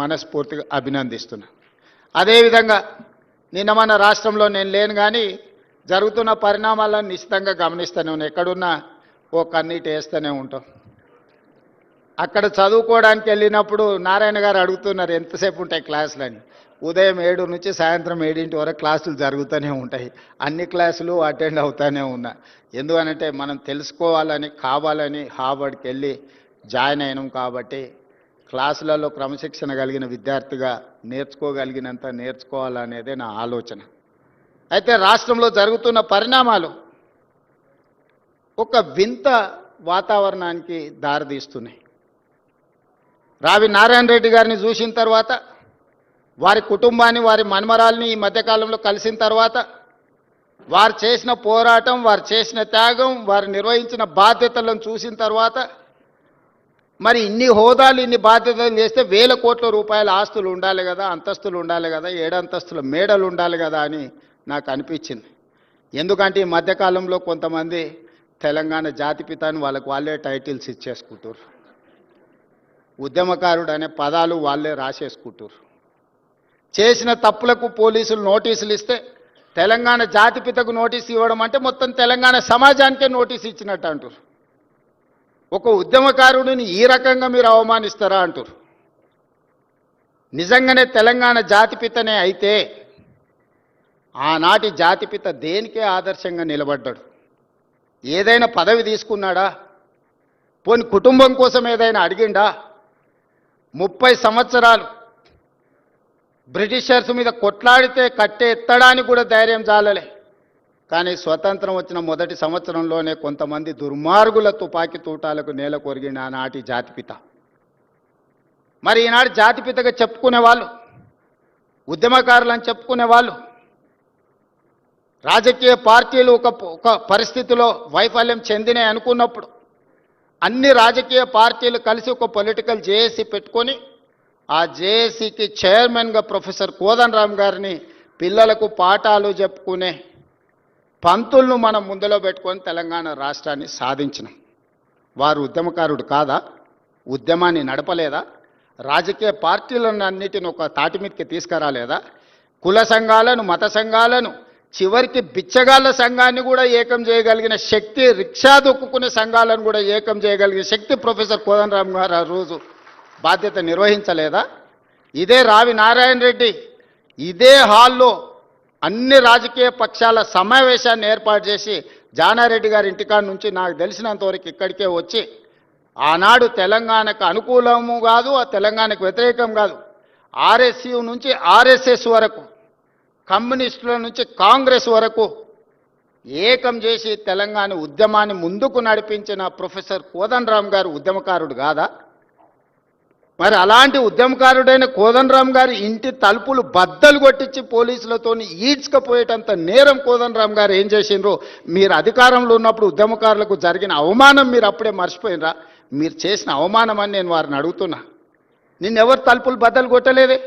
మనస్ఫూర్తిగా అభినందిస్తున్నా. అదేవిధంగా నిన్న మన రాష్ట్రంలో నేను లేను కానీ జరుగుతున్న పరిణామాలను నిశ్చితంగా గమనిస్తూనే ఉన్నాను. ఎక్కడున్నా ఓ కన్నీటి వేస్తూనే ఉంటాం. అక్కడ చదువుకోవడానికి వెళ్ళినప్పుడు నారాయణ గారు అడుగుతున్నారు ఎంతసేపు ఉంటాయి క్లాసులని. ఉదయం 7 నుంచి సాయంత్రం 7 వరకు క్లాసులు జరుగుతూనే ఉంటాయి. అన్ని క్లాసులు అటెండ్ అవుతూనే ఉన్నా. ఎందుకనంటే మనం తెలుసుకోవాలని కావాలని హార్వర్డ్కి వెళ్ళి జాయిన్ అయినాం కాబట్టి క్లాసులలో క్రమశిక్షణ కలిగిన విద్యార్థిగా నేర్చుకోగలిగినంత నేర్చుకోవాలనేదే నా ఆలోచన. అయితే రాష్ట్రంలో జరుగుతున్న పరిణామాలు ఒక వింత వాతావరణానికి దారితీస్తున్నాయి. రావి నారాయణ రెడ్డి గారిని చూసిన తర్వాత, వారి కుటుంబాన్ని వారి మన్మరాల్ని ఈ మధ్యకాలంలో కలిసిన తర్వాత, వారు చేసిన పోరాటం, వారు చేసిన త్యాగం, వారు నిర్వహించిన బాధ్యతలను చూసిన తర్వాత, మరి ఇన్ని హోదాలు ఇన్ని బాధ్యతలు చేస్తే వేల కోట్ల రూపాయల ఆస్తులు ఉండాలి కదా, అంతస్తులు ఉండాలి కదా, 7 అంతస్తుల మేడలు ఉండాలి కదా అని నాకు అనిపించింది. ఎందుకంటే ఈ మధ్యకాలంలో కొంతమంది తెలంగాణ జాతిపితాని వాళ్ళకు వాళ్ళే టైటిల్స్ ఇచ్చేసుకుంటారు. ఉద్యమకారుడు అనే పదాలు వాళ్ళే రాసేసుకుంటారు. చేసిన తప్పులకు పోలీసులు నోటీసులు ఇస్తే తెలంగాణ జాతిపితకు నోటీసు ఇవ్వడం అంటే మొత్తం తెలంగాణ సమాజానికే నోటీసు ఇచ్చినట్టు అంటారు. ఒక ఉద్యమకారుడిని ఈ రకంగా మీరు అవమానిస్తారా అంటారు. నిజంగానే తెలంగాణ జాతిపితనే అయితే ఆనాటి జాతిపిత దేనికే ఆదర్శంగా నిలబడ్డాడు? ఏదైనా పదవి తీసుకున్నాడా? పోని కుటుంబం కోసం ఏదైనా అడిగిండా? 30 సంవత్సరాలు బ్రిటిషర్స్ మీద కొట్లాడితే కట్టే ఎత్తడానికి కూడా ధైర్యం చాలలే. కానీ స్వతంత్రం వచ్చిన మొదటి సంవత్సరంలోనే కొంతమంది దుర్మార్గుల తుపాకీ తూటాలకు నేల కొరిగిన ఆనాటి జాతిపిత. మరి ఈనాడు జాతిపితగా చెప్పుకునే వాళ్ళు, ఉద్యమకారులని చెప్పుకునే వాళ్ళు, రాజకీయ పార్టీలు ఒక పరిస్థితిలో వైఫల్యం చెందినాయి అనుకున్నప్పుడు అన్ని రాజకీయ పార్టీలు కలిసి ఒక పొలిటికల్ జేఏసీ పెట్టుకొని ఆ జేఏసీకి చైర్మన్గా ప్రొఫెసర్ కోదండరామ్ గారిని పిల్లలకు పాఠాలు చెప్పుకునే పంతులను మనం ముందులో పెట్టుకొని తెలంగాణ రాష్ట్రాన్ని సాధించినాం. వారు ఉద్యమకారుడు కాదా? ఉద్యమాన్ని నడపలేదా? రాజకీయ పార్టీలను అన్నిటిని ఒక తాటి మీదకి తీసుకురాలేదా? కుల సంఘాలను, మత సంఘాలను, చివరికి బిచ్చగాళ్ళ సంఘాన్ని కూడా ఏకం చేయగలిగిన శక్తి, రిక్షా దొక్కుకునే సంఘాలను కూడా ఏకం చేయగలిగిన శక్తి ప్రొఫెసర్ కోదండరామ్ గారు ఆ రోజు బాధ్యత నిర్వహించలేదా? ఇదే రావి నారాయణ రెడ్డి ఇదే హాల్లో అన్ని రాజకీయ పక్షాల సమావేశాన్ని ఏర్పాటు చేసి జానారెడ్డి గారి ఇంటికాడ నుంచి నాకు తెలిసినంతవరకు ఇక్కడికే వచ్చి ఆనాడు తెలంగాణకు అనుకూలము కాదు, ఆ తెలంగాణకు వ్యతిరేకం కాదు, ఆర్ఎస్యు నుంచి ఆర్ఎస్ఎస్ వరకు, కమ్యూనిస్టుల నుంచి కాంగ్రెస్ వరకు ఏకం చేసి తెలంగాణ ఉద్యమాన్ని ముందుకు నడిపించిన ప్రొఫెసర్ కోదండరామ్ గారు ఉద్యమకారుడు కాదా? మరి అలాంటి ఉద్యమకారుడైన కోదండరామ్ గారి ఇంటి తలుపులు బద్దలు కొట్టించి పోలీసులతో ఈడ్చుకపోయేటంత నేరం కోదండరామ్ గారు ఏం చేసిండ్రో మీరు అధికారంలో ఉన్నప్పుడు ఉద్యమకారులకు జరిగిన అవమానం మీరు అప్పుడే మర్చిపోయినరా? మీరు చేసిన అవమానం అని నేను వారిని అడుగుతున్నా. నిన్నెవరు తలుపులు బద్దలు కొట్టలేదే,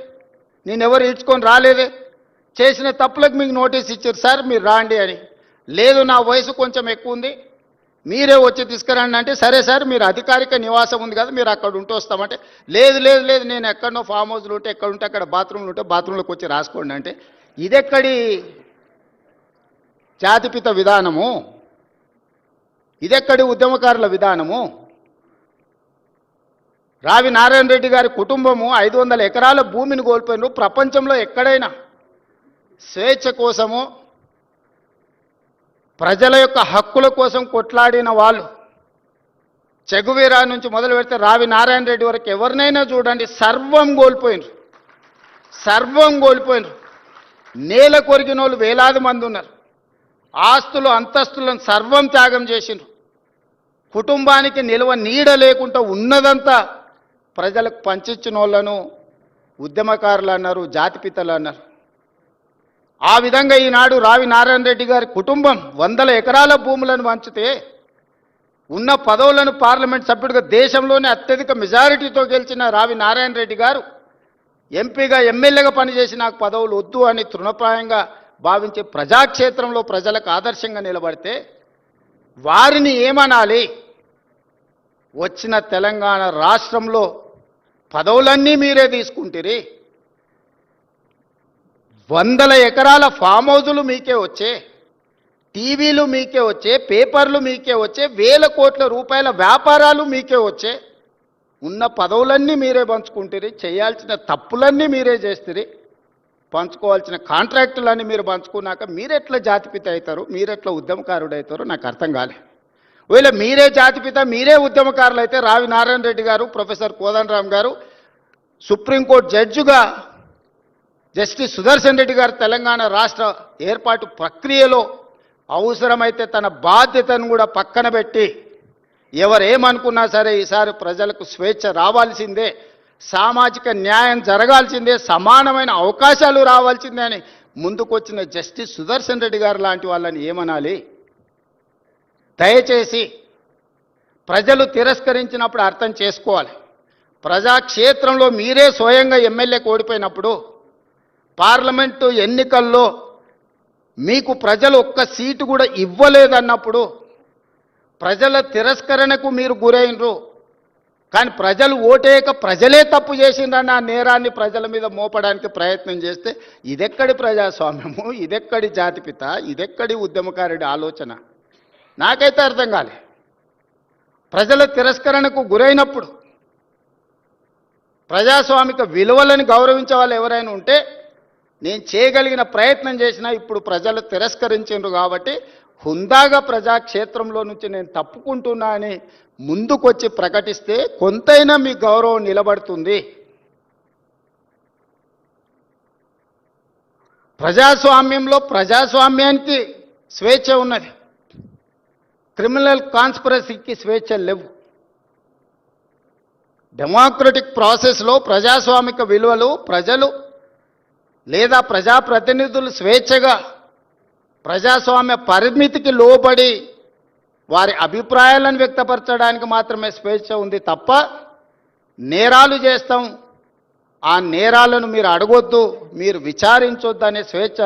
నిన్నెవరు ఈడ్చుకొని రాలేదే. చేసిన తప్పులకు మీకు నోటీస్ ఇచ్చారు, సార్ మీరు రాండి అని. లేదు నా వయసు కొంచెం ఎక్కువ ఉంది, మీరే వచ్చి తీసుకురండి అంటే, సరే సార్ మీరు అధికారిక నివాసం ఉంది కదా మీరు అక్కడ ఉంటూ వస్తామంటే, లేదు లేదు లేదు నేను ఎక్కడనో ఫామ్ హౌస్లు ఉంటే ఎక్కడ ఉంటే అక్కడ బాత్రూమ్లు ఉంటే బాత్రూంలోకి వచ్చి రాసుకోండి అంటే, ఇదెక్కడి జాతిపిత విధానము? ఇదెక్కడి ఉద్యమకారుల విధానము? రావి నారాయణ రెడ్డి గారి కుటుంబము 500 ఎకరాల భూమిని కోల్పోయినారు. ప్రపంచంలో ఎక్కడైనా స్వేచ్ఛ కోసము, ప్రజల యొక్క హక్కుల కోసం కొట్లాడిన వాళ్ళు, చెగువీరా నుంచి మొదలు పెడితే రావి నారాయణ రెడ్డి వరకు ఎవరినైనా చూడండి, సర్వం కోల్పోయినారు. సర్వం కోల్పోయినారు. నేల కొరిగిన వాళ్ళు వేలాది మంది ఉన్నారు. ఆస్తులు అంతస్తులను సర్వం త్యాగం చేసినారు. కుటుంబానికి నిల్వ నీడ లేకుండా ఉన్నదంతా ప్రజలకు పంచిచ్చిన వాళ్ళను ఉద్యమకారులు అన్నారు, జాతిపితలు అన్నారు. ఆ విధంగా ఈనాడు రావి నారాయణ రెడ్డి గారి కుటుంబం 100 ఎకరాల భూములను పంచితే ఉన్న పదవులను పార్లమెంట్ సభ్యుడిగా దేశంలోనే అత్యధిక మెజారిటీతో గెలిచిన రావి నారాయణ రెడ్డి గారు ఎంపీగా ఎమ్మెల్యేగా పనిచేసి నాకు పదవులు వద్దు అని తృణప్రాయంగా భావించే ప్రజాక్షేత్రంలో ప్రజలకు ఆదర్శంగా నిలబడితే వారిని ఏమనాలి? వచ్చిన తెలంగాణ రాష్ట్రంలో పదవులన్నీ మీరే తీసుకుంటారు. వందల ఎకరాల ఫామ్ హౌజులు మీకే వచ్చే, టీవీలు మీకే వచ్చే, పేపర్లు మీకే వచ్చే, వేల కోట్ల రూపాయల వ్యాపారాలు మీకే వచ్చే. ఉన్న పదవులన్నీ మీరే పంచుకుంటారు, చేయాల్సిన తప్పులన్నీ మీరే చేస్తారు, పంచుకోవాల్సిన కాంట్రాక్టులన్నీ మీరు పంచుకున్నాక మీరెట్లా జాతిపిత అవుతారు, మీరెట్లా ఉద్యమకారుడు అవుతారో నాకు అర్థం కాలే. ఒకవేళ మీరే జాతిపిత, మీరే ఉద్యమకారులు అయితే రావి నారాయణ రెడ్డి గారు, ప్రొఫెసర్ కోదండరామ్ గారు సుప్రీంకోర్టు జడ్జిగా జస్టిస్ సుదర్శన్ రెడ్డి గారు తెలంగాణ రాష్ట్ర ఏర్పాటు ప్రక్రియలో అవసరమైతే తన బాధ్యతను కూడా పక్కన పెట్టి ఎవరేమనుకున్నా సరే ఈసారి ప్రజలకు స్వేచ్ఛ రావాల్సిందే, సామాజిక న్యాయం జరగాల్సిందే, సమానమైన అవకాశాలు రావాల్సిందే అని ముందుకొచ్చిన జస్టిస్ సుదర్శన్ రెడ్డి గారు లాంటి వాళ్ళని ఏమనాలి? దయచేసి ప్రజలు తిరస్కరించినప్పుడు అర్థం చేసుకోవాలి. ప్రజాక్షేత్రంలో మీరే స్వయంగా ఎమ్మెల్యేకి ఓడిపోయినప్పుడు, పార్లమెంటు ఎన్నికల్లో మీకు ప్రజలు ఒక్క సీటు కూడా ఇవ్వలేదన్నప్పుడు, ప్రజల తిరస్కరణకు మీరు గురైనరు. కానీ ప్రజలు ఓటేయక ప్రజలే తప్పు చేసిండ్రన్న ఆ నేరాన్ని ప్రజల మీద మోపడానికి ప్రయత్నం చేస్తే ఇదెక్కడి ప్రజాస్వామ్యము, ఇదెక్కడి జాతిపిత, ఇదెక్కడి ఉద్యమకారుడి ఆలోచన? నాకైతే అర్థం కాలే. ప్రజల తిరస్కరణకు గురైనప్పుడు ప్రజాస్వామిక విలువలను గౌరవించే వాళ్ళు ఎవరైనా ఉంటే నేను చేయగలిగిన ప్రయత్నం చేసినా ఇప్పుడు ప్రజలు తిరస్కరించారు కాబట్టి హుందాగా ప్రజాక్షేత్రంలో నుంచి నేను తప్పుకుంటున్నా అని ముందుకొచ్చి ప్రకటిస్తే కొంతైనా మీ గౌరవం నిలబడుతుంది. ప్రజాస్వామ్యంలో ప్రజాస్వామ్యానికి స్వేచ్ఛ ఉన్నది, క్రిమినల్ కాన్స్పిరసీకి స్వేచ్ఛ లేవు. డెమోక్రటిక్ ప్రాసెస్లో ప్రజాస్వామిక విలువలు ప్రజలు లేదా ప్రజాప్రతినిధులు స్వేచ్ఛగా ప్రజాస్వామ్య పరిమితికి లోబడి వారి అభిప్రాయాలను వ్యక్తపరచడానికి మాత్రమే స్వేచ్ఛ ఉంది తప్ప నేరాలు చేస్తాం, ఆ నేరాలను మీరు అడగొద్దు, మీరు విచారించొద్దు అనే స్వేచ్ఛ,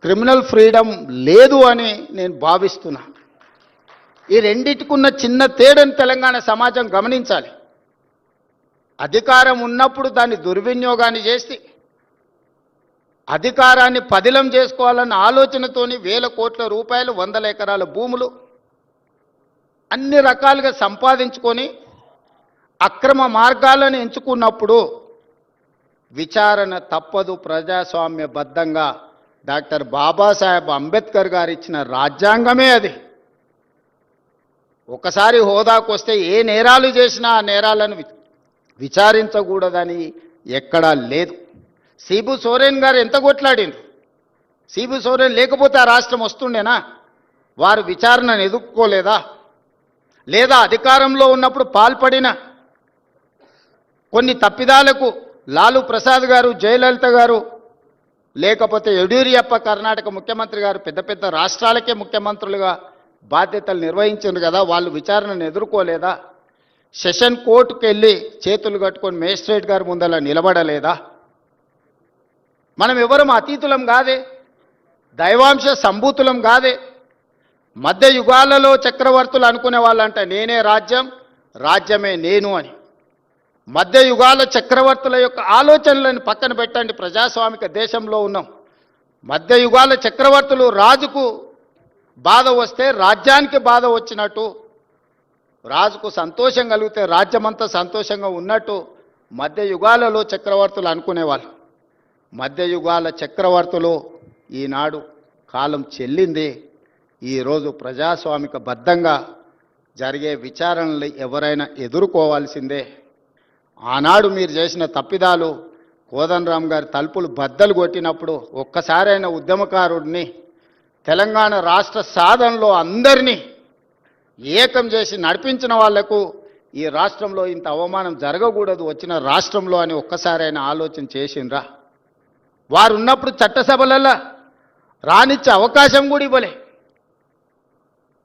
క్రిమినల్ ఫ్రీడమ్ లేదు అని నేను భావిస్తున్నా. ఈ రెండిటికున్న చిన్న తేడాను తెలంగాణ సమాజం గమనించాలి. అధికారం ఉన్నప్పుడు దాన్ని దుర్వినియోగాన్ని చేసి అధికారాన్ని పదిలం చేసుకోవాలన్న ఆలోచనతోని వేల కోట్ల రూపాయలు, వందల ఎకరాల భూములు అన్ని రకాలుగా సంపాదించుకొని అక్రమ మార్గాలను ఎంచుకున్నప్పుడు విచారణ తప్పదు. ప్రజాస్వామ్యబద్ధంగా డాక్టర్ బాబాసాహెబ్ అంబేద్కర్ గారు ఇచ్చిన రాజ్యాంగమే అది. ఒకసారి హోదాకు వస్తే ఏ నేరాలు చేసినా ఆ నేరాలను విచారించకూడదని ఎక్కడా లేదు. సిబు సోరెన్ గారు ఎంత కొట్లాడిండ్రు? సిబు సోరెన్ లేకపోతే ఆ రాష్ట్రం వస్తుండేనా? వారు విచారణను ఎదుర్కోలేదా? లేదా అధికారంలో ఉన్నప్పుడు పాల్పడిన కొన్ని తప్పిదాలకు లాలూ ప్రసాద్ గారు, జయలలిత గారు, లేకపోతే యడ్యూరప్ప కర్ణాటక ముఖ్యమంత్రి గారు పెద్ద పెద్ద రాష్ట్రాలకే ముఖ్యమంత్రులుగా బాధ్యతలు నిర్వహించారు కదా, వాళ్ళు విచారణను ఎదుర్కోలేదా? సెషన్ కోర్టుకు వెళ్ళి చేతులు కట్టుకొని మేజిస్ట్రేట్ గారి ముందలా నిలబడలేదా? మనం ఎవరం అతీతులం కాదే, దైవాంశ సంభూతులం కాదే. మధ్య యుగాలలో చక్రవర్తులు అనుకునే వాళ్ళంట నేనే రాజ్యం, రాజ్యమే నేను అని. మధ్య యుగాల చక్రవర్తుల యొక్క ఆలోచనలను పక్కన పెట్టండి. ప్రజాస్వామిక దేశంలో ఉన్నాం. మధ్య యుగాల చక్రవర్తులు రాజుకు బాధ వస్తే రాజ్యానికి బాధ వచ్చినట్టు, రాజుకు సంతోషం కలిగితే రాజ్యమంతా సంతోషంగా ఉన్నట్టు మధ్య యుగాలలో చక్రవర్తులు అనుకునేవాళ్ళు. మధ్య యుగాల చక్రవర్తులు ఈనాడు కాలం చెల్లింది. ఈరోజు ప్రజాస్వామిక బద్ధంగా జరిగే విచారణలు ఎవరైనా ఎదుర్కోవాల్సిందే. ఆనాడు మీరు చేసిన తప్పిదాలు, కోదండరామ్ గారి తలుపులు బద్దలు కొట్టినప్పుడు ఒక్కసారైన ఉద్యమకారుడిని, తెలంగాణ రాష్ట్ర సాధనలో అందరినీ ఏకం చేసి నడిపించిన వాళ్లకు ఈ రాష్ట్రంలో ఇంత అవమానం జరగకూడదు వచ్చిన రాష్ట్రంలో అని ఒక్కసారైనా ఆలోచన చేసిండ్రా? వారు ఉన్నప్పుడు చట్టసభలలో రానిచ్చే అవకాశం కూడా ఇవ్వలే.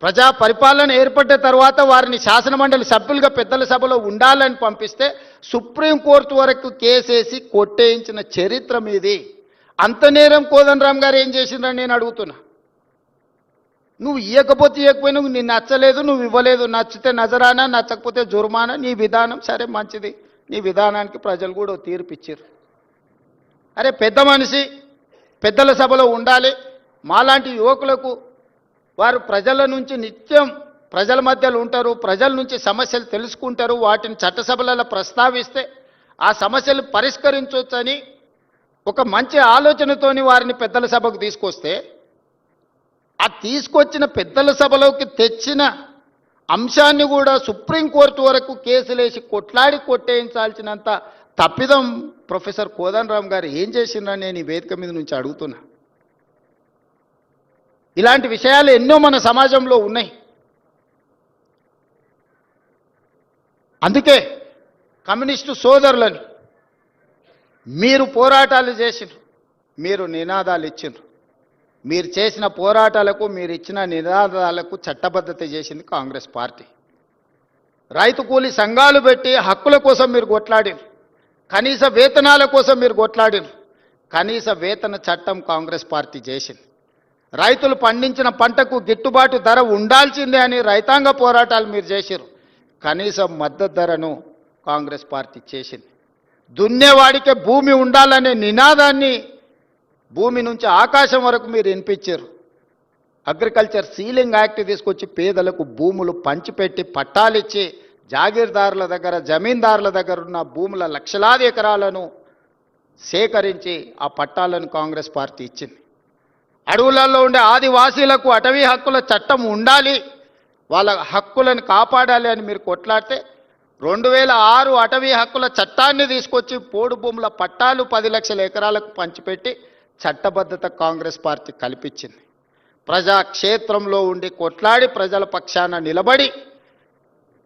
ప్రజా పరిపాలన ఏర్పడ్డ తర్వాత వారిని శాసనమండలి సభ్యులుగా పెద్దల సభలో ఉండాలని పంపిస్తే సుప్రీంకోర్టు వరకు కేసేసి కొట్టేయించిన చరిత్ర మీది. అంత నేరం కోదండరామ్ గారు ఏం చేసిండ్రని నేను అడుగుతున్నా. నువ్వు ఇవ్వకపోతే ఇవ్వకపోయినా నీకు నచ్చలేదు, నువ్వు ఇవ్వలేదు, నచ్చితే నజరానా, నచ్చకపోతే జుర్మానా, నీ విధానం సరే మంచిది, నీ విధానానికి ప్రజలు కూడా ఓ తీర్పు ఇచ్చారు. అరే పెద్ద మనిషి పెద్దల సభలో ఉండాలి, మాలాంటి యువకులకు వారు ప్రజల నుంచి నిత్యం ప్రజల మధ్యలో ఉంటారు, ప్రజల నుంచి సమస్యలు తెలుసుకుంటారు, వాటిని చట్టసభలలో ప్రస్తావిస్తే ఆ సమస్యలు పరిష్కరించవచ్చని ఒక మంచి ఆలోచనతోని వారిని పెద్దల సభకు తీసుకొస్తే, ఆ తీసుకొచ్చిన పెద్దల సభలోకి తెచ్చిన అంశాన్ని కూడా సుప్రీంకోర్టు వరకు కేసులేసి కొట్లాడి కొట్టేయించాల్సినంత తప్పిదం ప్రొఫెసర్ కోదండరామ్ గారు ఏం చేసిందని నేను ఈ వేదిక మీద నుంచి అడుగుతున్నా. ఇలాంటి విషయాలు ఎన్నో మన సమాజంలో ఉన్నాయి. అందుకే కమ్యూనిస్టు సోదరులని మీరు పోరాటాలు చేసినారు, మీరు నినాదాలు ఇచ్చినారు, మీరు చేసిన పోరాటాలకు మీరు ఇచ్చిన నినాదాలకు చట్టబద్ధత చేసింది కాంగ్రెస్ పార్టీ. రైతు కూలీ సంఘాలు పెట్టి హక్కుల కోసం మీరు కొట్లాడినారు, కనీస వేతనాల కోసం మీరు కొట్లాడినారు. కనీస వేతన చట్టం కాంగ్రెస్ పార్టీ చేసింది. రైతులు పండించిన పంటకు గిట్టుబాటు ధర ఉండాల్సిందే అని రైతాంగ పోరాటాలు మీరు చేశారు. కనీస మద్దతు ధరను కాంగ్రెస్ పార్టీ చేసింది. దున్నేవాడికే భూమి ఉండాలనే నినాదాన్ని భూమి నుంచి ఆకాశం వరకు మీరు వినిపించారు. అగ్రికల్చర్ సీలింగ్ యాక్ట్ తీసుకొచ్చి పేదలకు భూములు పంచిపెట్టి పట్టాలిచ్చి జాగీర్దారుల దగ్గర జమీందారుల దగ్గర ఉన్న భూముల లక్షలాది ఎకరాలను సేకరించి ఆ పట్టాలను కాంగ్రెస్ పార్టీ ఇచ్చింది. అడవులలో ఉండే ఆదివాసీలకు అటవీ హక్కుల చట్టం ఉండాలి, వాళ్ళ హక్కులను కాపాడాలి అని మీరు కొట్లాడితే 2006 అటవీ హక్కుల చట్టాన్ని తీసుకొచ్చి పోడు భూముల పట్టాలు 10 లక్షల ఎకరాలకు పంచిపెట్టి చట్టబద్ధత కాంగ్రెస్ పార్టీ కల్పించింది. ప్రజాక్షేత్రంలో ఉండి కొట్లాడి ప్రజల పక్షాన నిలబడి